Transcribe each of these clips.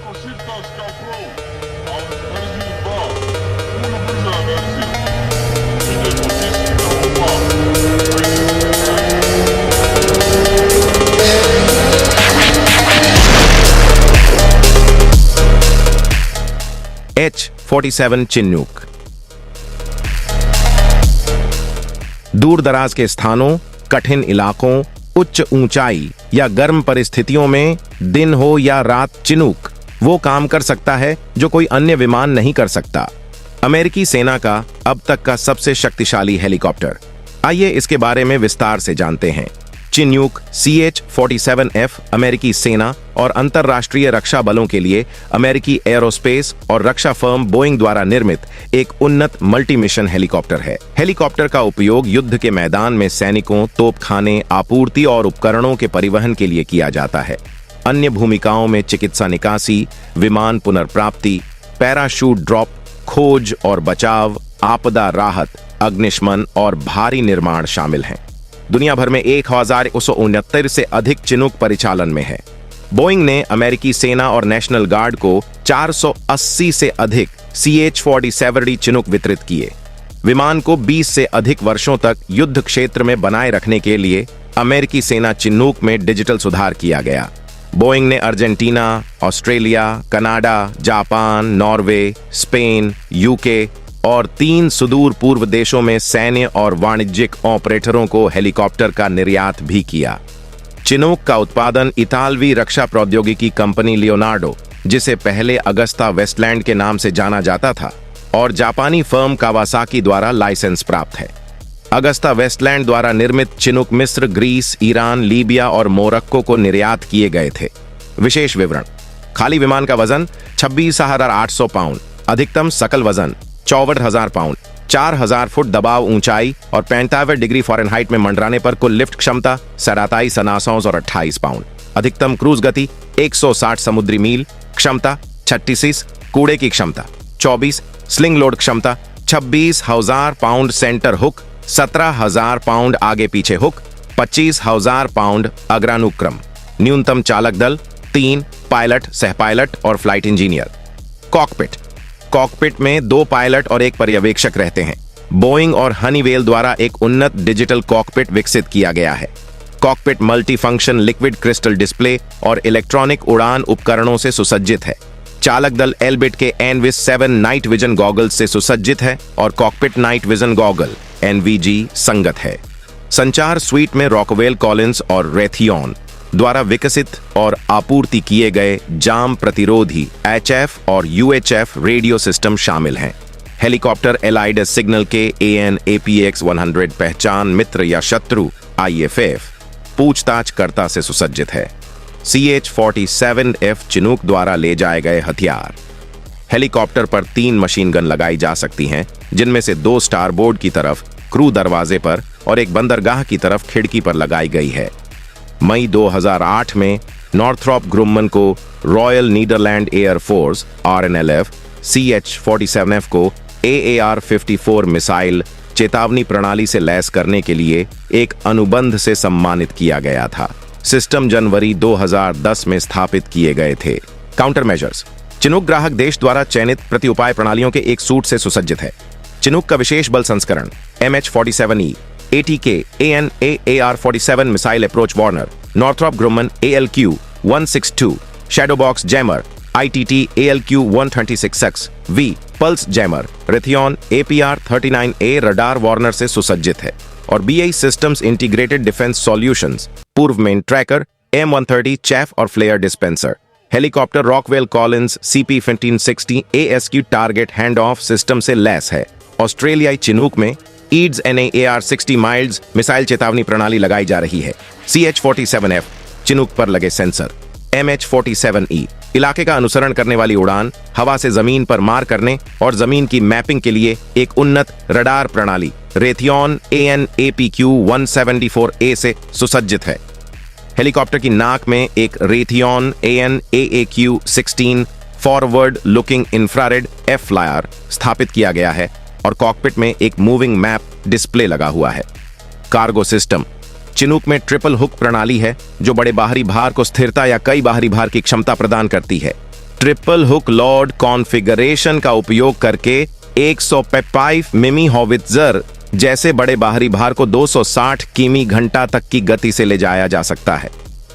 cositas cabrón. Analisis va. Una brisa analisis. Sigue cosísima opa. H-47 चिन्नूक। दूर दराज के स्थानों, कठिन इलाकों, उच्च ऊंचाई या गर्म परिस्थितियों में दिन हो या रात चिनूक वो काम कर सकता है जो कोई अन्य विमान नहीं कर सकता। अमेरिकी सेना का अब तक का सबसे शक्तिशाली हेलीकॉप्टर। आइए इसके बारे में विस्तार से जानते हैं। चिन्यूक CH-47F अमेरिकी सेना और अंतर्राष्ट्रीय रक्षा बलों के लिए अमेरिकी एरोस्पेस और रक्षा फर्म बोइंग द्वारा निर्मित एक उन्नत मल्टी मिशन हेलीकॉप्टर है। हेलीकॉप्टर का उपयोग युद्ध के मैदान में सैनिकों, तोपखाने, आपूर्ति और उपकरणों के परिवहन के लिए किया जाता है। अन्य भूमिकाओं में चिकित्सा निकासी, विमान पुनर्प्राप्ति, पैराशूट ड्रॉप, खोज और बचाव, आपदा राहत, अग्निशमन और भारी निर्माण शामिल हैं। दुनिया भर में 1169 से अधिक चिनूक परिचालन में है। बोइंग ने अमेरिकी सेना और नेशनल गार्ड को 480 से अधिक CH-47D चिनूक वितरित किए। विमान को 20 से अधिक वर्षों तक युद्ध क्षेत्र में बनाए रखने के लिए अमेरिकी सेना चिनूक में डिजिटल सुधार किया गया। बोइंग ने Argentina, Australia, Canada, Japan, Norway, Spain, UK और 3 सुदूर पूर्व देशों में सैन्य और वाणिज्यिक ऑपरेटरों को हेलीकॉप्टर का निर्यात भी किया। चिनूक का उत्पादन इतालवी रक्षा प्रौद्योगिकी कंपनी लियोनार्डो, जिसे पहले अगस्ता वेस्टलैंड के नाम से जाना जाता था, और जापानी फर्म कावासाकी द्वारा लाइसेंस प्राप्त है। अगस्ता वेस्टलैंड द्वारा निर्मित चिनूक मिस्र, ग्रीस, ईरान, लीबिया और मोरक्को को निर्यात किए गए थे। विशेष विवरण: खाली विमान का वजन 26,800 पाउंड, अधिकतम सकल वजन 64,000 पाउंड, 4,000 फुट दबाव ऊंचाई और 45 डिग्री फ़ारेनहाइट में मंडराने पर कुल लिफ्ट क्षमता 27 नौसेना और 28 पाउंड, अधिकतम क्रूज गति 160 समुद्री मील, क्षमता 36, कूड़े की क्षमता 24, स्लिंग लोड क्षमता 26,000 पाउंड, सेंटर हुक 17,000 पाउंड, आगे पीछे हुक 25,000 पाउंड, अग्रानुक्रम। न्यूनतम चालक दल 3, पायलट, सह पायलट और फ्लाइट इंजीनियर। कॉकपिट में 2 पायलट और 1 पर्यवेक्षक रहते हैं। बोइंग और हनीवेल द्वारा एक उन्नत डिजिटल कॉकपिट विकसित किया गया है। Cockpit multi function liquid crystal display और इलेक्ट्रॉनिक उड़ान उपकरणों से सुसज्जित है। चालक दल एल्बिट के एनविस 7 नाइट विजन गॉगल्स से सुसज्जित है और cockpit night vision goggle NVG संगत है। संचार स्वीट में रॉकवेल कॉलिंस और रेथियन द्वारा विकसित और आपूर्ति किए गए जाम प्रतिरोधी HF और UHF रेडियो सिस्टम शामिल हैं। हेलीकॉप्टर एलाइड सिग्नल के AN/APX 100 पहचान मित्र या शत्रु IFF पूछताछकर्ता से सुसज्जित है। CH-47F चिनूक द्वारा ले जाए गए हथियार। हेलीकॉप्टर पर 3 मशीन गन लगाई जा सकती हैं, जिनमें से 2 स्टारबोर्ड की तरफ क्रू दरवाजे पर और एक बंदरगाह की तरफ खिड़की पर लगाई गई है। मई 2008 में नॉर्थरॉप ग्रुमन को Royal Netherland Air Force RNLF CH-47F को AAR-54 मिसाइल चेतावनी प्रणाली से लैस करने के लिए एक अनुबंध से सम्मानित किया गया था। सिस्टम जनवरी 2010 में स्थापित किए गए थे। काउंटर मेजर्स: चिनूक ग्राहक देश द्वारा चयनित प्रति उपाय प्रणालियों के एक सूट से सुसज्जित है। चिनूक का विशेष बल संस्करण MH-47E, ATK AN/AAR-47 missile approach warner, Northrop Grumman ALQ-162, shadow box jammer ITT ALQ-126X V, pulse jammer, Raytheon APR-39A radar warner से सुसज्जित है और BAE systems integrated defence solutions पूर्व मेन ट्रैकर M130 चैफ और flare dispenser. Helicopter Rockwell Collins CP-1560 ASQ target hand off system से लैस है। ऑस्ट्रेलियाई चिनूक में ईड्स NAAR-60 माइल्स मिसाइल चेतावनी प्रणाली लगाई जा रही है। CH-47F चिनूक पर लगे सेंसर। MH-47E इलाके का अनुसरण करने वाली उड़ान, हवा से जमीन पर मार करने और जमीन की मैपिंग के लिए एक उन्नत रडार प्रणाली रेथियन AN/APQ-174A से सुसज्जित है। हेलीकॉप्टर की नाक में एक Raytheon AN/AAQ-16 forward looking infrared F-फ्लायर स्थापित किया गया है और कॉकपिट में एक मूविंग मैप डिस्प्ले लगा हुआ है। कार्गो सिस्टम: चिनूक में ट्रिपल हुक प्रणाली है जो बड़े बाहरी भार को स्थिरता या कई बाहरी भार की क्षमता प्रदान करती है। ट्रिपल हुक लॉर्ड कॉन्फ़िगरेशन का उपयोग करके 155 मिमी हॉवित्जर जैसे बड़े बाहरी भार को 260 किमी घंटा तक की गति से ले जाया जा सकता है।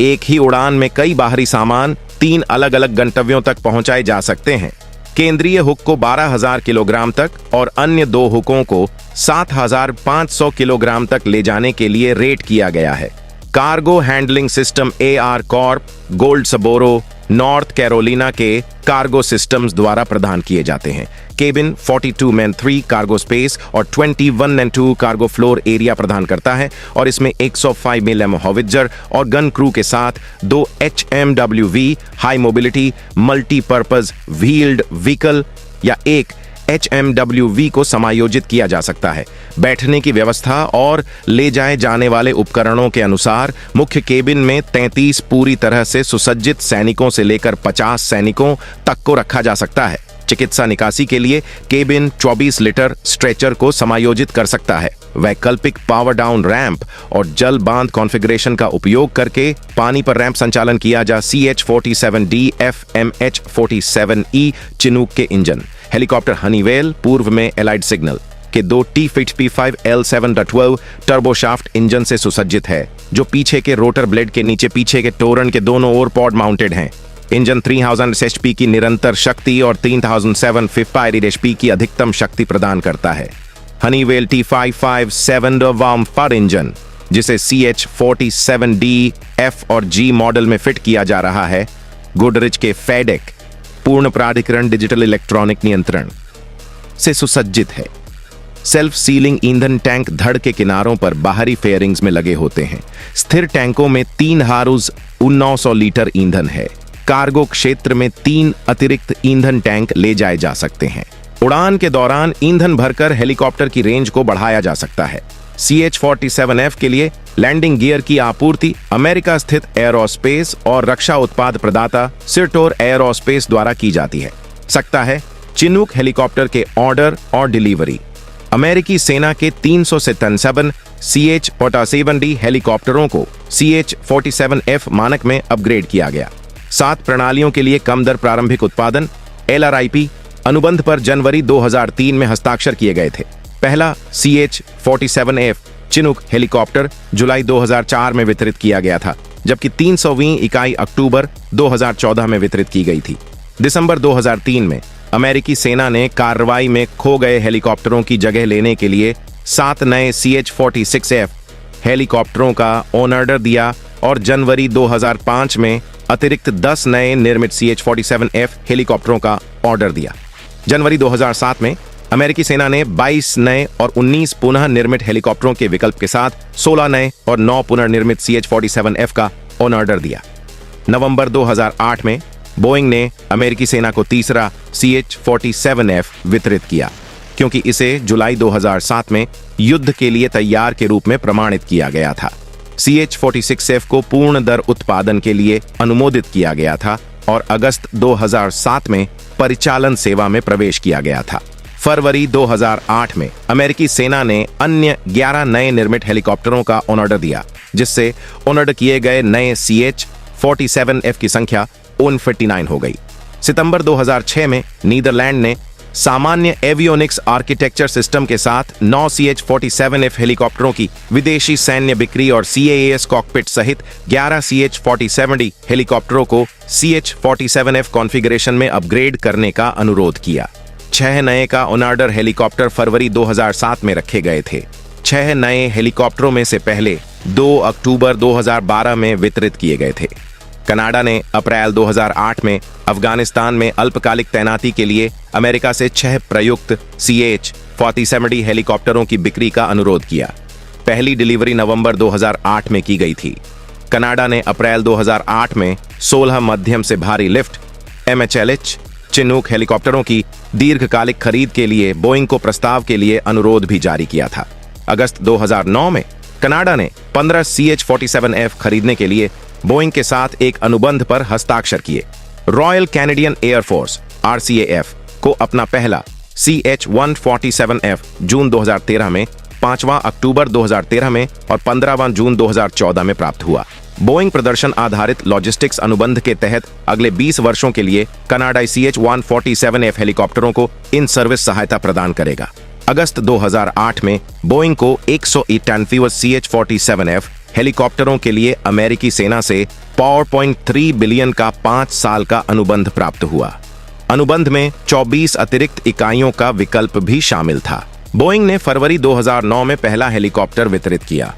एक ही उड़ान में कई बाहरी सामान 3 अलग अलग गंतव्यों तक पहुंचाए जा सकते हैं। केंद्रीय हुक को 12,000 किलोग्राम तक और अन्य 2 हुकों को 7,500 किलोग्राम तक ले जाने के लिए रेट किया गया है। Cargo handling system AR corp Goldsboro North Carolina के कार्गो सिस्टम्स द्वारा प्रदान किए जाते हैं। केबिन 42 मैन 3 कार्गो स्पेस और 21 and 2 कार्गो फ्लोर एरिया प्रदान करता है और इसमें 105 मिलीमीटर हॉवित्जर और गन क्रू के साथ 2 HMWV high mobility multipurpose wheeled vehicle या एक HMWV को समायोजित किया जा सकता है। बैठने की व्यवस्था और ले जाए जाने वाले उपकरणों के अनुसार मुख्य केबिन में 33 पूरी तरह से सुसज्जित सैनिकों से लेकर 50 सैनिकों तक को रखा जा सकता है। चिकित्सा निकासी के लिए केबिन 24 लीटर स्ट्रेचर को समायोजित कर सकता है। वैकल्पिक पावर डाउन रैंप और जल बांध कॉन्फ़िगरेशन का उपयोग करके पानी पर रैंप संचालन किया जा CH-47D FMH-47E चिनूक के इंजन। हेलीकॉप्टर हनीवेल पूर्व में एलाइड सिग्नल के 2 T-55 L7-12 टर्बोशाफ्ट इंजन से सुसज्जित है, जो पीछे के रोटर ब्लेड के नीचे पीछे के टोरन के दोनों ओर पॉड माउंटेड हैं। इंजन 3000 HP की निरंतर शक्ति और 3750 HP की अधिकतम शक्ति प्रदान करता है। हनीवेल T-55 7 पर इंजन, जिसे CH-47D F और G मॉडल में फिट किया जा रहा है, गुडरिच के फेडेक पूर्ण प्राधिकरण डिजिटल इलेक्ट्रॉनिक नियंत्रण से सुसज्जित है। सेल्फ सीलिंग ईंधन टैंक धड़ के किनारों पर बाहरी फेयरिंग्स में लगे होते हैं। स्थिर टैंकों में 3 हारूज 900 लीटर ईंधन है। कार्गो क्षेत्र में 3 अतिरिक्त ईंधन टैंक ले जाए जा सकते हैं। उड़ान के दौरान ईंधन भरकर हेलीकॉप्टर की रेंज को बढ़ाया जा सकता है। CH-47F के लिए लैंडिंग गियर की आपूर्ति अमेरिका स्थित एरोस्पेस और रक्षा उत्पाद प्रदाता सिरटोर एरोस्पेस द्वारा की जाती है। सकता है चिनूक हेलीकॉप्टर के ऑर्डर और डिलीवरी। अमेरिकी सेना के 357 CH-47D हेलीकॉप्टरों को CH-47F मानक में अपग्रेड किया गया। 7 प्रणालियों के लिए कम दर प्रारंभिक उत्पादन LRIP अनुबंध पर जनवरी 2003 में हस्ताक्षर किए गए थे। पहला CH-47F चिनूक हेलीकॉप्टर जुलाई 2004 में वितरित किया गया था, जबकि 300वीं इकाई अक्टूबर 2014 में वितरित की गई थी। दिसंबर 2003 में अमेरिकी सेना ने कार्रवाई में खो गए हेलीकॉप्टरों की जगह लेने के लिए 7 नए CH-46F हेलीकॉप्टरों का ऑर्डर दिया और जनवरी 2005 में अतिरिक्त 10 नए निर्मित CH-47F हेलीकॉप्टरों का ऑर्डर दिया। जनवरी 2007 में अमेरिकी सेना ने 22 नए और 19 पुनः निर्मित हेलीकॉप्टरों के विकल्प के साथ 16 नए और 9 पुनर्निर्मित CH-47F का ऑर्डर दिया। नवंबर 2008 में बोइंग ने अमेरिकी सेना को तीसरा CH-47F वितरित किया, क्योंकि इसे जुलाई 2007 में युद्ध के लिए तैयार के रूप में प्रमाणित किया गया था। CH-46F को पूर्ण दर उत्पादन के लिए अनुमोदित किया गया था और अगस्त 2007 में परिचालन सेवा में प्रवेश किया गया था। फरवरी 2008 में अमेरिकी सेना ने अन्य 11 नए निर्मित हेलीकॉप्टरों का ऑर्डर दिया, जिससे ऑर्डर किए गए नए CH-47F की संख्या 59 हो गई। सितंबर 2006 में नीदरलैंड ने सामान्य एवियोनिक्स आर्किटेक्चर सिस्टम के साथ 9 CH-47F हेलीकॉप्टरों की विदेशी सैन्य बिक्री और CAAS कॉकपिट सहित 11 CH-47D हेलीकॉप्टरों को CH-47F कॉन्फ़िगरेशन में अपग्रेड करने का अनुरोध किया। 6 नए का ऑर्डर हेलीकॉप्टर फरवरी 2007 में रखे गए थे। 6 नए हेलीकॉप्टरों में से पहले 2 अक्टूबर 2012 में वितरित किए गए थे। कनाडा ने अप्रैल 2008 में अफगानिस्तान में अल्पकालिक तैनाती के लिए अमेरिका से 6 प्रयुक्त CH-47D हेलीकॉप्टरों की बिक्री का अनुरोध किया। पहली डिलीवरी नवंबर 2008 में की गई थी। कनाडा ने अप्रैल 2008 में 16 मध्यम से भारी लिफ्ट MHLH चिनूक हेलीकॉप्टरों की दीर्घकालिक खरीद के लिए बोइंग को प्रस्ताव के लिए अनुरोध भी जारी किया था। अगस्त 2009 में कनाडा ने 15 CH-47F खरीदने के लिए बोइंग के साथ एक अनुबंध पर हस्ताक्षर किए। रॉयल कैनेडियन एयरफोर्स RCAF को अपना पहला CH-147F जून 2013 में, 5वां अक्टूबर 2013 में और 15वां जून 2014 में प्राप्त हुआ। बोइंग प्रदर्शन आधारित लॉजिस्टिक्स अनुबंध के तहत अगले 20 वर्षों के लिए कनाडाई CH-147F हेलीकॉप्टरों को इन सर्विस सहायता प्रदान करेगा। अगस्त 2008 में बोइंग को 198 CH-47F हेलीकॉप्टरों के लिए अमेरिकी सेना से $4.3 बिलियन का 5 साल का अनुबंध प्राप्त हुआ। अनुबंध में 24 अतिरिक्त इकाइयों का विकल्प भी शामिल था। बोइंग ने फरवरी 2009 में पहला हेलीकॉप्टर वितरित किया।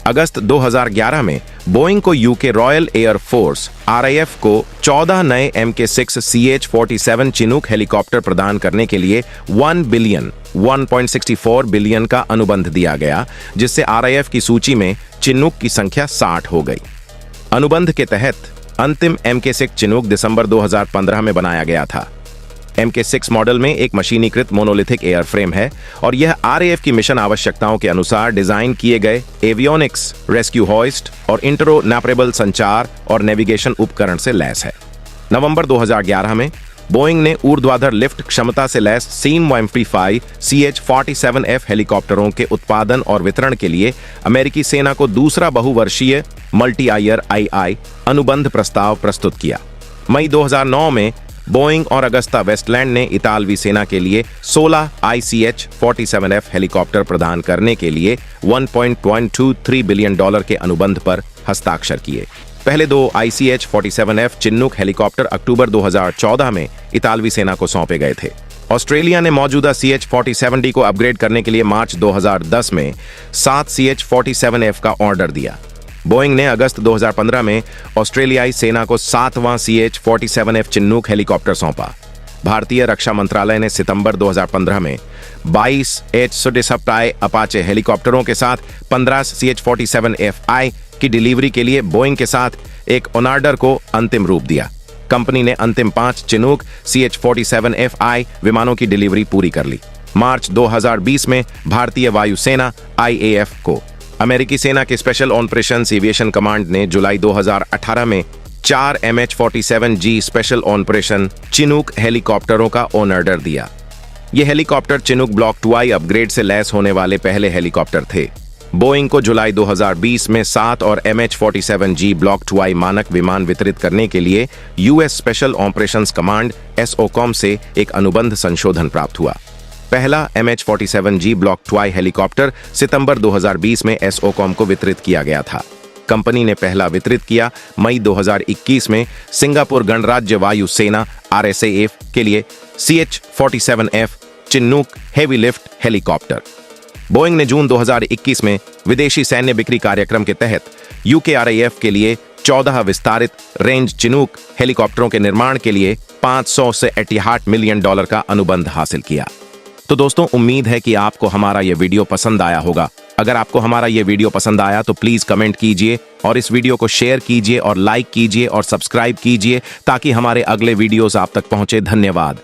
अगस्त 2011 में बोइंग को UK royal air force RAF को 14 नए MK6 CH-47 चिनूक हेलीकॉप्टर प्रदान करने के लिए 1.64 बिलियन का अनुबंध दिया गया, जिससे RAF की सूची में चिनूक की संख्या 60 हो गई। अनुबंध के तहत अंतिम MK6 चिनूक दिसंबर 2015 में बनाया गया था। MK6 मॉडल में एक मशीनीकृत मोनोलिथिक एयरफ्रेम है और यह RAF की मिशन आवश्यकताओं के अनुसार डिजाइन किए गए एवियोनिक्स, रेस्क्यू हॉइस्ट और इंटरऑपरेबल संचार और नेविगेशन उपकरण से लैस है। नवंबर 2011 में बोइंग ने ऊर्ध्वाधर लिफ्ट क्षमता से लैस सीम एम्प्लीफाई CH-47F हेलीकॉप्टरों के उत्पादन और वितरण के लिए अमेरिकी सेना को दूसरा बहुवर्षीय मल्टी आयर II अनुबंध प्रस्ताव प्रस्तुत किया। मई 2009 में बोइंग और अगस्ता वेस्टलैंड ने इतालवी सेना के लिए 16 ICH-47F हेलीकॉप्टर प्रदान करने के लिए $1.23 बिलियन के अनुबंध पर हस्ताक्षर किए। पहले 2 ICH-47F चिनूक हेलीकॉप्टर अक्टूबर 2014 में इतालवी सेना को सौंपे गए थे। ऑस्ट्रेलिया ने मौजूदा CH-47D को अपग्रेड करने के लिए मार्च 2010 में 7 CH-47F का ऑर्डर दिया। बोइंग ने अगस्त 2015 में ऑस्ट्रेलियाई सेना को 7वां CH-47F चिनूक हेलीकॉप्टर सौंपा। भारतीय रक्षा मंत्रालय ने सितंबर 2015 में 22 H-Sukhoi अपाचे हेलीकॉप्टरों के साथ 15 CH-47F-I की डिलीवरी के लिए बोइंग के साथ एक ऑर्डर को अंतिम रूप दिया। कंपनी ने अंतिम 5 चिनूक CH-47F-I विमानों की डिलीवरी पूरी कर ली। मार्च 2020 में भारतीय वायुसेना IAF को अमेरिकी सेना के स्पेशल ऑपरेशंस एविएशन कमांड ने जुलाई 2018 में 4 MH-47G स्पेशल ऑपरेशन चिनूक हेलीकॉप्टरों का ऑर्डर दिया। ये helicopter Chinook block 2I upgrade से लैस होने वाले पहले हेलीकॉप्टर थे। बोइंग को जुलाई 2020 में 7 और MH-47G ब्लॉक 2I मानक विमान वितरित करने के लिए US special operations command SOCOM से एक अनुबंध संशोधन प्राप्त हुआ। पहला MH-47G ब्लॉक 2I हेलीकॉप्टर सितंबर 2020 में SOCOM को वितरित किया गया था। कंपनी ने पहला वितरित किया मई 2021 में सिंगापुर गणराज्य वायु सेना RSAF के लिए CH-47F Chinook heavy lift helicopter. Boeing ने जून 2021 में विदेशी सैन्य बिक्री कार्यक्रम के तहत UK RAF के लिए 14 विस्तारित रेंज चिनूक हेलीकॉप्टरों के निर्माण के लिए $500 मिलियन का अनुबंध हासिल किया। तो दोस्तों, उम्मीद है कि आपको हमारा ये वीडियो पसंद आया होगा। अगर आपको हमारा ये वीडियो पसंद आया तो प्लीज कमेंट कीजिए और इस वीडियो को शेयर कीजिए और लाइक कीजिए और सब्सक्राइब कीजिए ताकि हमारे अगले वीडियोस आप तक पहुंचे। धन्यवाद।